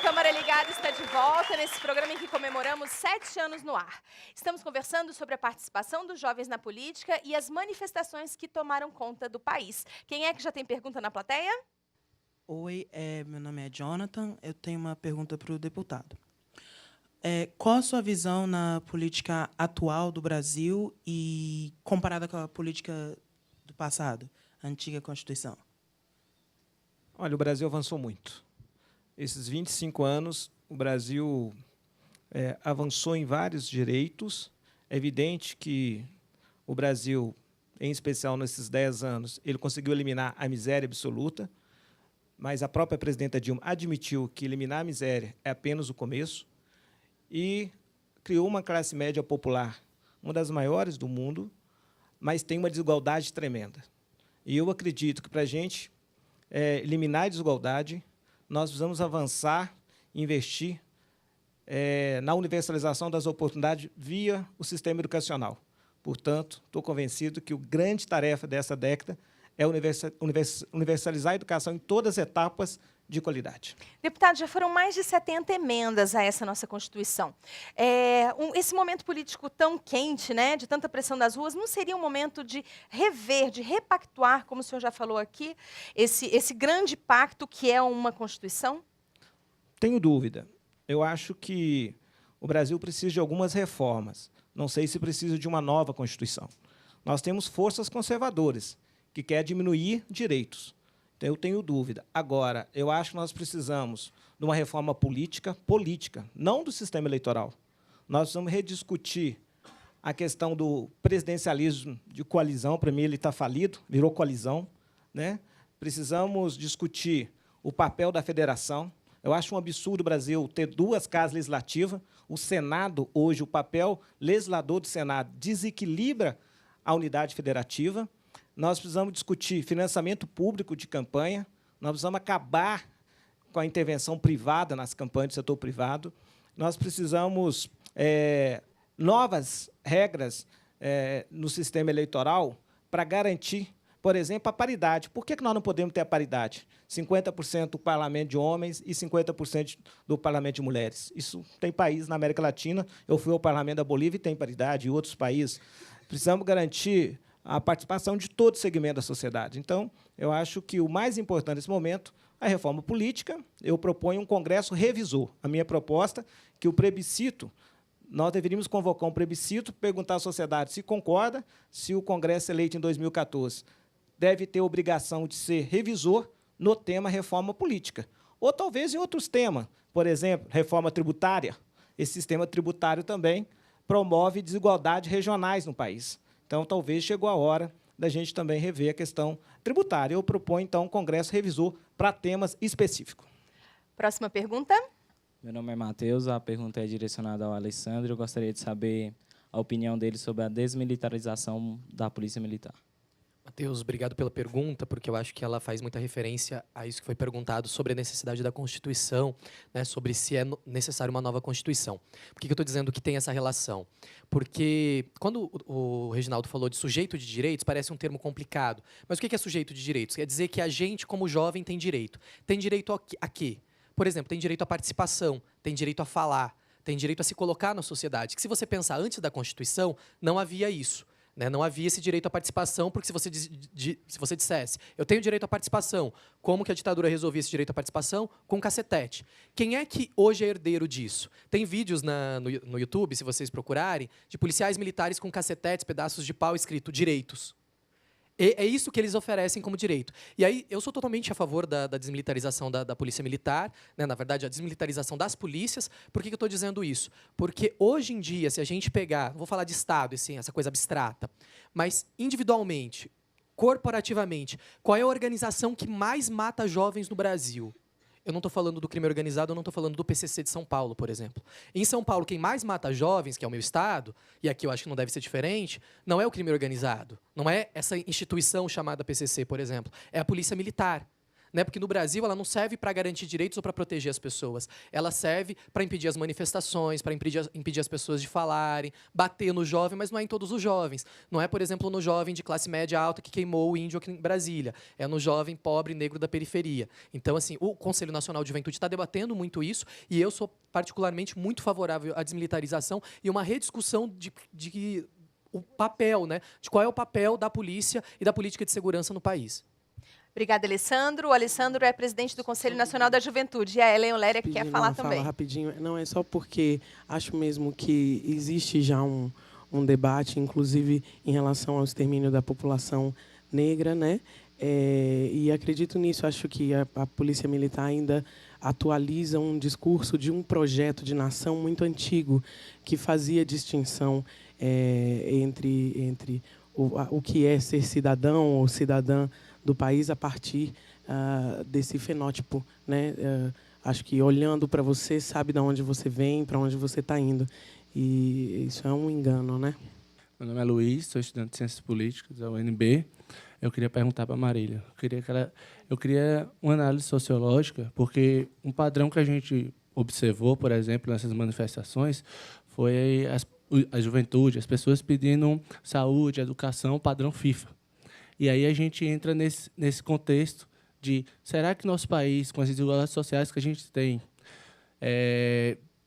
Câmara Ligada está de volta nesse programa em que comemoramos 7 anos no ar. Estamos conversando sobre a participação dos jovens na política e as manifestações que tomaram conta do país. Quem é que já tem pergunta na plateia? Oi, meu nome é Jonathan. Eu tenho uma pergunta para o deputado. Qual a sua visão na política atual do Brasil e comparada com a política do passado, a antiga Constituição? Olha, o Brasil avançou muito. Esses 25 anos, o Brasil avançou em vários direitos. É evidente que o Brasil, em especial nesses 10 anos, ele conseguiu eliminar a miséria absoluta, mas a própria presidenta Dilma admitiu que eliminar a miséria é apenas o começo e criou uma classe média popular, uma das maiores do mundo, mas tem uma desigualdade tremenda. E eu acredito que, para a gente eliminar a desigualdade, nós precisamos avançar e investir na universalização das oportunidades via o sistema educacional. Portanto, estou convencido que a grande tarefa dessa década é universalizar a educação em todas as etapas de qualidade. Deputado, já foram mais de 70 emendas a essa nossa Constituição. Esse momento político tão quente, né, de tanta pressão das ruas, não seria um momento de rever, de repactuar, como o senhor já falou aqui, esse grande pacto que é uma Constituição? Tenho dúvida. Eu acho que o Brasil precisa de algumas reformas. Não sei se precisa de uma nova Constituição. Nós temos forças conservadoras que querem diminuir direitos. Então, eu tenho dúvida. Agora, eu acho que nós precisamos de uma reforma política, não do sistema eleitoral. Nós precisamos rediscutir a questão do presidencialismo de coalizão. Para mim, ele está falido, virou coalizão, né? Precisamos discutir o papel da federação. Eu acho um absurdo o Brasil ter 2 casas legislativas. O Senado, hoje, o papel legislador do Senado desequilibra a unidade federativa. Nós precisamos discutir financiamento público de campanha, nós precisamos acabar com a intervenção privada nas campanhas do setor privado, nós precisamos novas regras no sistema eleitoral para garantir, por exemplo, a paridade. Por que nós não podemos ter a paridade? 50% do parlamento de homens e 50% do parlamento de mulheres. Isso tem países na América Latina, eu fui ao parlamento da Bolívia e tem paridade, e outros países. Precisamos garantir a participação de todo o segmento da sociedade. Então, eu acho que o mais importante nesse momento é a reforma política. Eu proponho um Congresso revisor. A minha proposta é que o plebiscito, nós deveríamos convocar um plebiscito, perguntar à sociedade se concorda, se o Congresso eleito em 2014 deve ter obrigação de ser revisor no tema reforma política. Ou talvez em outros temas, por exemplo, reforma tributária. Esse sistema tributário também promove desigualdades regionais no país. Então, talvez chegou a hora da gente também rever a questão tributária. Eu proponho, então, um Congresso revisor para temas específicos. Próxima pergunta. Meu nome é Matheus, a pergunta é direcionada ao Alessandro. Eu gostaria de saber a opinião dele sobre a desmilitarização da Polícia Militar. Matheus, obrigado pela pergunta, porque eu acho que ela faz muita referência a isso que foi perguntado sobre a necessidade da Constituição, né, sobre se é necessário uma nova Constituição. Por que eu estou dizendo que tem essa relação? Porque quando o Reginaldo falou de sujeito de direitos, parece um termo complicado. Mas o que é sujeito de direitos? Quer dizer que a gente, como jovem, tem direito. Tem direito a quê? Por exemplo, tem direito à participação, tem direito a falar, tem direito a se colocar na sociedade. Que se você pensar antes da Constituição, não havia isso. Né? Não havia esse direito à participação, porque se você dissesse, eu tenho direito à participação, como que a ditadura resolvia esse direito à participação? Com um cacetete. Quem é que hoje é herdeiro disso? Tem vídeos no YouTube, se vocês procurarem, de policiais militares com cacetetes, pedaços de pau escrito direitos. É isso que eles oferecem como direito. E aí, eu sou totalmente a favor da desmilitarização da polícia militar, né? Na verdade, a desmilitarização das polícias. Por que eu estou dizendo isso? Porque, hoje em dia, se a gente pegar, não vou falar de Estado, assim, essa coisa abstrata, mas individualmente, corporativamente, qual é a organização que mais mata jovens no Brasil? Eu não estou falando do crime organizado, eu não estou falando do PCC de São Paulo, por exemplo. Em São Paulo, quem mais mata jovens, que é o meu estado, e aqui eu acho que não deve ser diferente, não é o crime organizado, não é essa instituição chamada PCC, por exemplo, é a polícia militar. né? Porque no Brasil ela não serve para garantir direitos ou para proteger as pessoas. Ela serve para impedir as manifestações, para impedir as pessoas de falarem, bater no jovem, mas não é em todos os jovens. Não é, por exemplo, no jovem de classe média alta que queimou o índio aqui em Brasília. É no jovem pobre negro da periferia. Então, assim, o Conselho Nacional de Juventude está debatendo muito isso e eu sou particularmente muito favorável à desmilitarização e uma rediscussão de o papel, né? De qual é o papel da polícia e da política de segurança no país. Obrigada, Alessandro. O Alessandro é presidente do Conselho Nacional da Juventude. E a Helen Oléria que quer falar também. Fala rapidinho. Não, é só porque acho mesmo que existe já um debate, inclusive em relação ao extermínio da população negra, né? E acredito nisso. Acho que a Polícia Militar ainda atualiza um discurso de um projeto de nação muito antigo que fazia distinção entre o que é ser cidadão ou cidadã do país a partir desse fenótipo, né? Acho que olhando para você sabe de onde você vem, para onde você está indo, e isso é um engano, né? Meu nome é Luiz, sou estudante de Ciências Políticas da UNB. Eu queria perguntar para a Marília. Eu queria uma análise sociológica, porque um padrão que a gente observou, por exemplo, nessas manifestações, foi a juventude, as pessoas pedindo saúde, educação, padrão FIFA. E aí a gente entra nesse contexto de, será que nosso país, com as desigualdades sociais que a gente tem,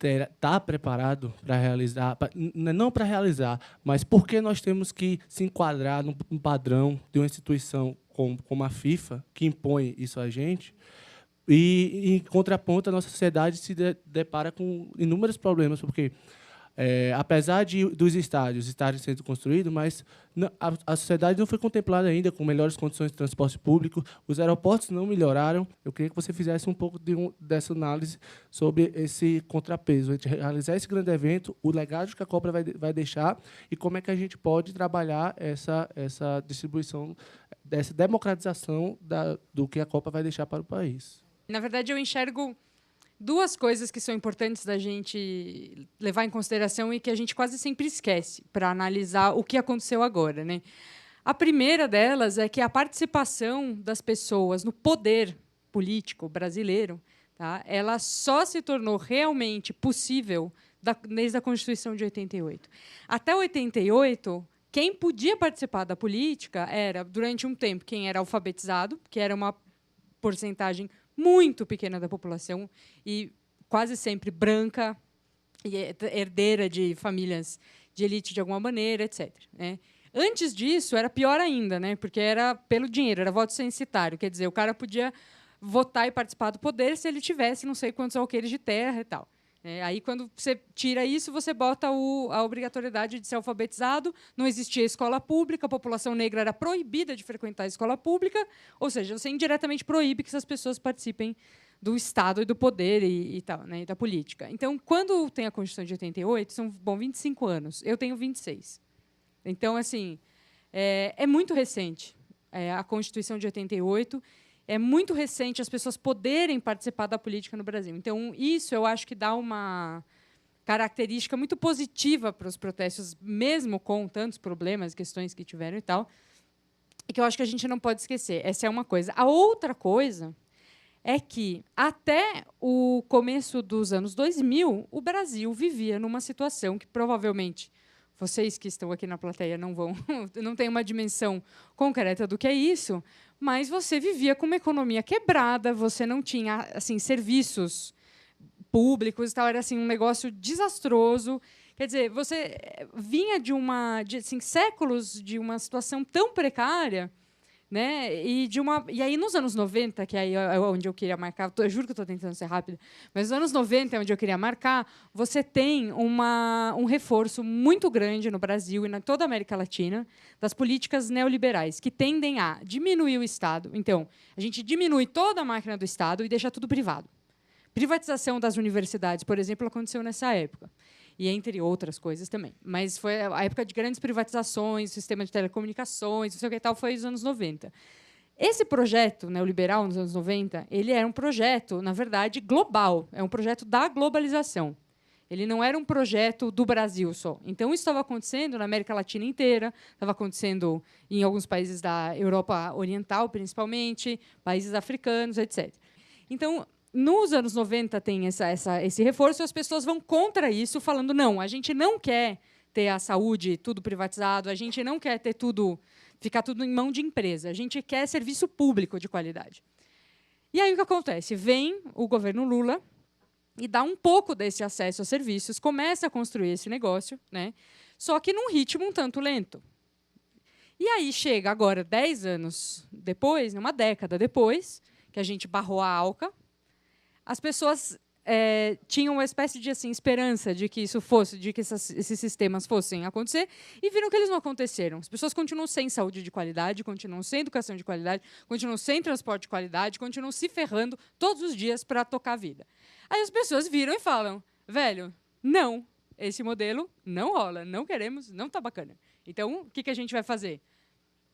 está preparado para realizar, não para realizar, mas por que nós temos que se enquadrar num padrão de uma instituição como a FIFA, que impõe isso a gente, e, em contraponto, a nossa sociedade se depara com inúmeros problemas, porque, apesar dos estádios estarem sendo construídos, mas a sociedade não foi contemplada ainda com melhores condições de transporte público, os aeroportos não melhoraram. Eu queria que você fizesse um pouco dessa análise sobre esse contrapeso, entre realizar esse grande evento, o legado que a Copa vai deixar e como é que a gente pode trabalhar essa distribuição, dessa democratização do que a Copa vai deixar para o país. Na verdade, eu enxergo duas coisas que são importantes da gente levar em consideração e que a gente quase sempre esquece para analisar o que aconteceu agora, né? A primeira delas é que a participação das pessoas no poder político brasileiro, tá, ela só se tornou realmente possível desde a Constituição de 88. Até 88, quem podia participar da política era, durante um tempo, quem era alfabetizado, que era uma porcentagem muito pequena da população e quase sempre branca e herdeira de famílias de elite de alguma maneira, etc. Né? Antes disso, era pior ainda, né? Porque era pelo dinheiro, era voto censitário. Quer dizer, o cara podia votar e participar do poder se ele tivesse não sei quantos alqueires de terra e tal. Aí, quando você tira isso, você bota a obrigatoriedade de ser alfabetizado, não existia escola pública, a população negra era proibida de frequentar a escola pública, ou seja, você indiretamente proíbe que essas pessoas participem do Estado e do poder e tal, né, e da política. Então, quando tem a Constituição de 88, são 25 anos. Eu tenho 26. Então, assim, é muito recente. A Constituição de 88 é muito recente as pessoas poderem participar da política no Brasil. Então, isso eu acho que dá uma característica muito positiva para os protestos, mesmo com tantos problemas, questões que tiveram e tal, e que eu acho que a gente não pode esquecer. Essa é uma coisa. A outra coisa é que, até o começo dos anos 2000, o Brasil vivia numa situação que, provavelmente, vocês que estão aqui na plateia não têm uma dimensão concreta do que é isso, mas você vivia com uma economia quebrada, você não tinha assim serviços públicos e tal, era assim um negócio desastroso. Quer dizer, você vinha de séculos de uma situação tão precária, né? E aí nos anos 90, que aí é onde eu queria marcar, eu juro que estou tentando ser rápida, mas nos anos 90 é onde eu queria marcar, você tem um reforço muito grande no Brasil e em toda a América Latina das políticas neoliberais, que tendem a diminuir o Estado. Então, a gente diminui toda a máquina do Estado e deixa tudo privado. Privatização das universidades, por exemplo, aconteceu nessa época. E entre outras coisas também. Mas foi a época de grandes privatizações, sistema de telecomunicações, não sei o que tal, foi os anos 90. Esse projeto neoliberal, nos anos 90, ele era um projeto, na verdade, global. É um projeto da globalização. Ele não era um projeto do Brasil só. Então, isso estava acontecendo na América Latina inteira, estava acontecendo em alguns países da Europa Oriental, principalmente, países africanos, etc. Então, nos anos 90 tem esse reforço e as pessoas vão contra isso, falando, não, a gente não quer ter a saúde tudo privatizado, a gente não quer ter ficar tudo em mão de empresa, a gente quer serviço público de qualidade. E aí o que acontece? Vem o governo Lula e dá um pouco desse acesso a serviços, começa a construir esse negócio, né? Só que num ritmo um tanto lento. E aí chega agora, 10 anos depois, uma década depois, que a gente barrou a ALCA, as pessoas tinham uma espécie de esperança de que isso fosse, de que esses sistemas fossem acontecer, e viram que eles não aconteceram. As pessoas continuam sem saúde de qualidade, continuam sem educação de qualidade, continuam sem transporte de qualidade, continuam se ferrando todos os dias para tocar a vida. Aí as pessoas viram e falam, velho, não, esse modelo não rola, não queremos, não está bacana. Então, o que a gente vai fazer?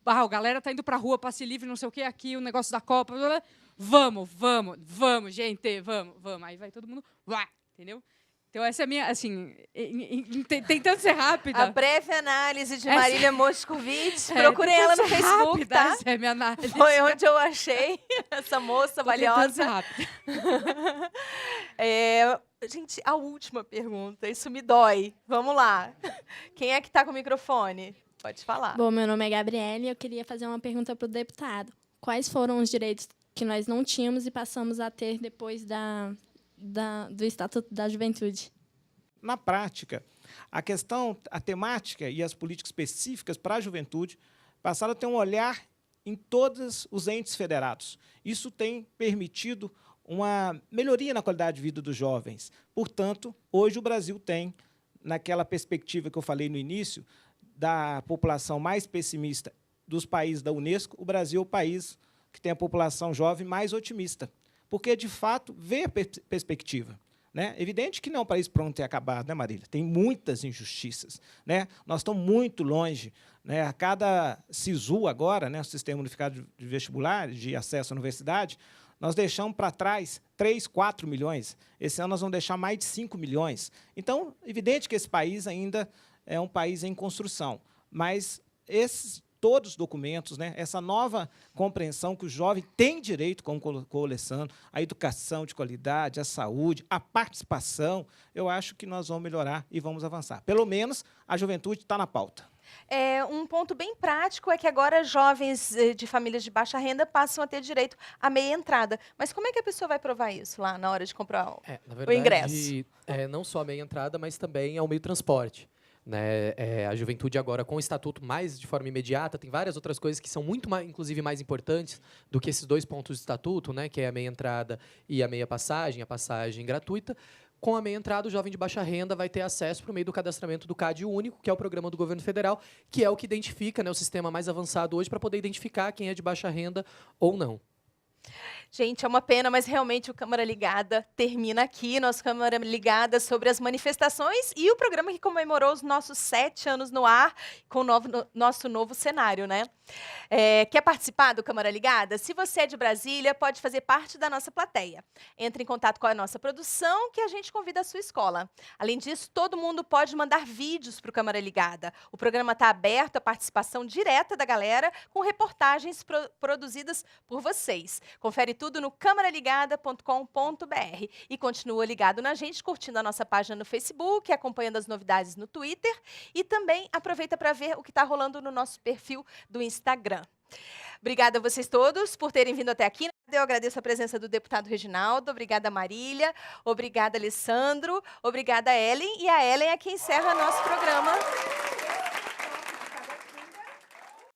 A galera está indo para a rua, passe livre, não sei o que, aqui, o negócio da Copa, blá, blá. Vamos, gente, vamos. Aí vai todo mundo, entendeu? Então, essa é a minha, tentando ser rápida. A breve análise de Marília Moscovitch. Procurem ela no Facebook, rápida, tá? Essa é a minha análise. Foi onde eu achei essa moça valiosa. Tentando ser rápida. Gente, a última pergunta. Isso me dói. Vamos lá. Quem é que está com o microfone? Pode falar. Bom, meu nome é Gabriele e eu queria fazer uma pergunta para o deputado. Quais foram os direitos que nós não tínhamos e passamos a ter depois do Estatuto da Juventude? Na prática, a temática e as políticas específicas para a juventude passaram a ter um olhar em todos os entes federados. Isso tem permitido uma melhoria na qualidade de vida dos jovens. Portanto, hoje o Brasil tem, naquela perspectiva que eu falei no início, da população mais pessimista dos países da Unesco, o Brasil é o país que tem a população jovem mais otimista, porque, de fato, vê a perspectiva. Né? Evidente que não é um país pronto e acabado, né, Marília? Tem muitas injustiças. Né? Nós estamos muito longe. Né? A cada SISU agora, né, o Sistema Unificado de Vestibular, de acesso à universidade, nós deixamos para trás 3, 4 milhões. Esse ano nós vamos deixar mais de 5 milhões. Então, evidente que esse país ainda é um país em construção, mas todos os documentos, né, essa nova compreensão que o jovem tem direito, como colocou o Alessandro, a educação de qualidade, a saúde, a participação, eu acho que nós vamos melhorar e vamos avançar. Pelo menos a juventude está na pauta. Um ponto bem prático é que agora jovens de famílias de baixa renda passam a ter direito à meia entrada. Mas como é que a pessoa vai provar isso lá na hora de comprar na verdade, o ingresso? Não só a meia entrada, mas também ao meio transporte. Né? A juventude agora, com o estatuto mais de forma imediata, tem várias outras coisas que são muito mais, inclusive, mais importantes do que esses 2 pontos do estatuto, né? Que é a meia entrada e a passagem gratuita. Com a meia entrada, o jovem de baixa renda vai ter acesso por meio do cadastramento do CAD único, que é o programa do governo federal, que é o que identifica, né, o sistema mais avançado hoje para poder identificar quem é de baixa renda ou não. Gente, é uma pena, mas realmente o Câmara Ligada termina aqui. Nosso Câmara Ligada sobre as manifestações e o programa que comemorou os nossos 7 anos no ar com o nosso novo cenário, né? Quer participar do Câmara Ligada? Se você é de Brasília, pode fazer parte da nossa plateia. Entre em contato com a nossa produção, que a gente convida a sua escola. Além disso, todo mundo pode mandar vídeos para o Câmara Ligada. O programa está aberto à participação direta da galera, com reportagens produzidas por vocês. Confere tudo no camaraligada.com.br e continua ligado na gente, curtindo a nossa página no Facebook, acompanhando as novidades no Twitter e também aproveita para ver o que está rolando no nosso perfil do Instagram. Obrigada a vocês todos por terem vindo até aqui. Eu agradeço a presença do deputado Reginaldo, obrigada Marília, obrigada Alessandro, obrigada Ellen, e a Ellen é quem encerra nosso programa